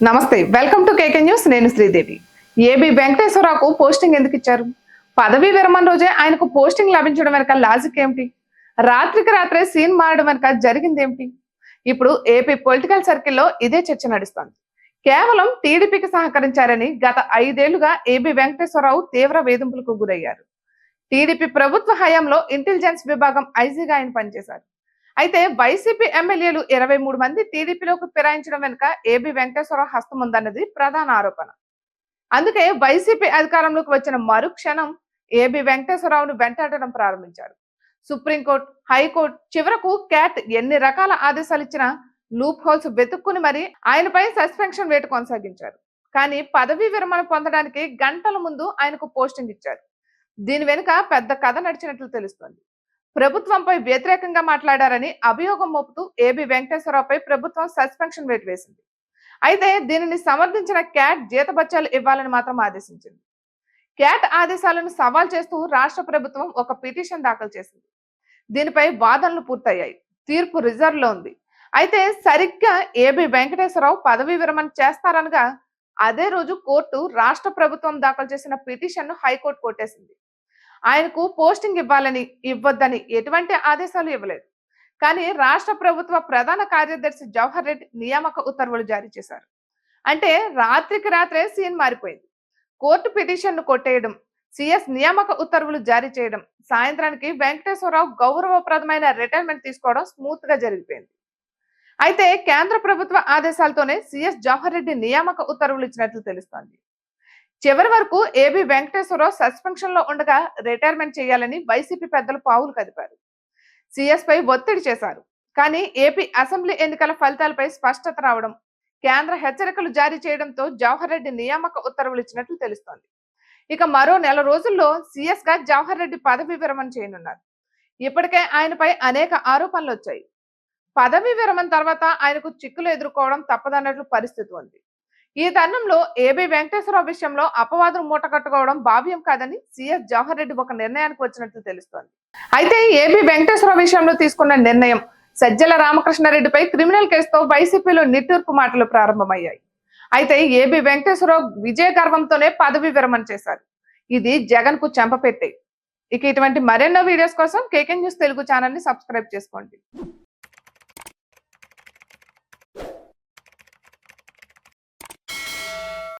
నమస్తే, welcome to KK news. నేను Sridevi. AB వెంకటేశ్వరరావుకు posting ఎందుకు ఇచ్చారు? పదవీ విరమణ రోజే ఆయనకు పోస్టింగ్ లభించడం వెనక లాజిక్ ఏమిటి? రాత్రికి రాత్రే సీన్ మారడం వెనక జరిగింది ఏమిటి? ఇప్పుడు ఏపీ పొలిటికల్ సర్కిల్లో ఇదే చర్చ నడుస్తోంది. కేవలం టీడీపీకి సహకరించారని గత 5 ఏళ్లుగా ఏబి వెంకటేశ్వరరావు తీవ్ర వేధింపులకు గురయ్యారు. టీడీపీ ప్రభుత్వ హయాంలో ఇంటెలిజెన్స్ విభాగం ఐజీగా ఆయన పనిచేశారు. అయితే వైసీపీ ఎమ్మెల్యేలు 23 మంది టీడీపీలోకి ఫిరాయించడం వెనుక ఏబి వెంకటేశ్వరరావు హస్తం ఉందన్నది ప్రధాన ఆరోపణ. అందుకే వైసీపీ అధికారంలోకి వచ్చిన మరుక్షణం ఏబి వెంకటేశ్వరరావును వెంటాడడం ప్రారంభించారు. సుప్రీంకోర్టు, హైకోర్టు, చివరకు క్యాట్ ఎన్ని రకాల ఆదేశాలు ఇచ్చినా లూప్ హోల్స్ వెతుక్కుని మరి ఆయనపై సస్పెన్షన్ వేటు కొనసాగించారు. కానీ పదవీ విరమణ పొందడానికి గంటల ముందు ఆయనకు పోస్టింగ్ ఇచ్చారు. దీని వెనుక పెద్ద కథ నడిచినట్లు తెలుస్తోంది. ప్రభుత్వంపై వ్యతిరేకంగా మాట్లాడారని అభియోగం మోపుతూ ఏబి వెంకటేశ్వరరావుపై ప్రభుత్వం సస్పెన్షన్ వేటు వేసింది. అయితే దీనిని సమర్థించిన క్యాట్ జీతబత్యాలు ఇవ్వాలని మాత్రం ఆదేశించింది. క్యాట్ ఆదేశాలను సవాల్ చేస్తూ రాష్ట్ర ప్రభుత్వం ఒక పిటిషన్ దాఖలు చేసింది. దీనిపై వాదనలు పూర్తయ్యాయి. తీర్పు రిజర్వ్ లో ఉంది. అయితే సరిగ్గా ఏబి వెంకటేశ్వరరావు పదవీ విరమణ చేస్తారనగా అదే రోజు కోర్టు రాష్ట్ర ప్రభుత్వం దాఖలు చేసిన పిటిషన్ ను హైకోర్టు కొట్టేసింది. ఆయనకు పోస్టింగ్ ఇవ్వద్దని ఎటువంటి ఆదేశాలు ఇవ్వలేదు. కానీ రాష్ట్ర ప్రభుత్వ ప్రధాన కార్యదర్శి జవహర్ రెడ్డి నియామక ఉత్తర్వులు జారీ చేశారు. అంటే రాత్రికి రాత్రే సీన్ మారిపోయింది. కోర్టు పిటిషన్ ను కొట్టేయడం, సిఎస్ నియామక ఉత్తర్వులు జారీ చేయడం, సాయంత్రానికి వెంకటేశ్వరరావు గౌరవప్రదమైన రిటైర్మెంట్ తీసుకోవడం స్మూత్ గా జరిగిపోయింది. అయితే కేంద్ర ప్రభుత్వ ఆదేశాలతోనే సిఎస్ జవహర్ రెడ్డి నియామక ఉత్తర్వులు ఇచ్చినట్లు తెలుస్తోంది. చివరి వరకు ఏబి వెంకటేశ్వరరావు సస్పెన్షన్ లో ఉండగా రిటైర్మెంట్ చేయాలని వైసీపీ పెద్దలు పావులు కదిపారు. సిఎస్ పై ఒత్తిడి చేశారు. కానీ ఏపీ అసెంబ్లీ ఎన్నికల ఫలితాలపై స్పష్టత రావడం, కేంద్ర హెచ్చరికలు జారీ చేయడంతో జవహర్ రెడ్డి నియామక ఉత్తర్వులు ఇచ్చినట్లు తెలుస్తోంది. ఇక మరో నెల రోజుల్లో సిఎస్ గా జవహర్ రెడ్డి పదవి విరమణ చేయనున్నారు. ఇప్పటికే ఆయనపై అనేక ఆరోపణలు వచ్చాయి. పదవి విరమణ తర్వాత ఆయనకు చిక్కులు ఎదుర్కోవడం తప్పదన్నట్లు పరిస్థితి ఉంది. ఈ తరుణంలో ఏబి వెంకటేశ్వరరావు విషయంలో అపవాదం మూట కట్టుకోవడం భావ్యం కాదని సిఎస్ జవహర్ రెడ్డి ఒక నిర్ణయానికి వచ్చినట్లు తెలుస్తోంది. అయితే ఏబి వెంకటేశ్వరరావు విషయంలో తీసుకున్న నిర్ణయం సజ్జల రామకృష్ణారెడ్డిపై క్రిమినల్ కేసుతో వైసీపీలో నిట్టూర్పు మాటలు ప్రారంభమయ్యాయి. అయితే ఏబి వెంకటేశ్వరరావు విజయ గర్వంతోనే పదవి విరమణ చేశారు. ఇది జగన్ కు చెంపపెట్టే. ఇక ఇటువంటి మరెన్నో వీడియోస్ కోసం కేకే న్యూస్ తెలుగు ఛానల్ ని సబ్స్క్రైబ్ చేసుకోండి.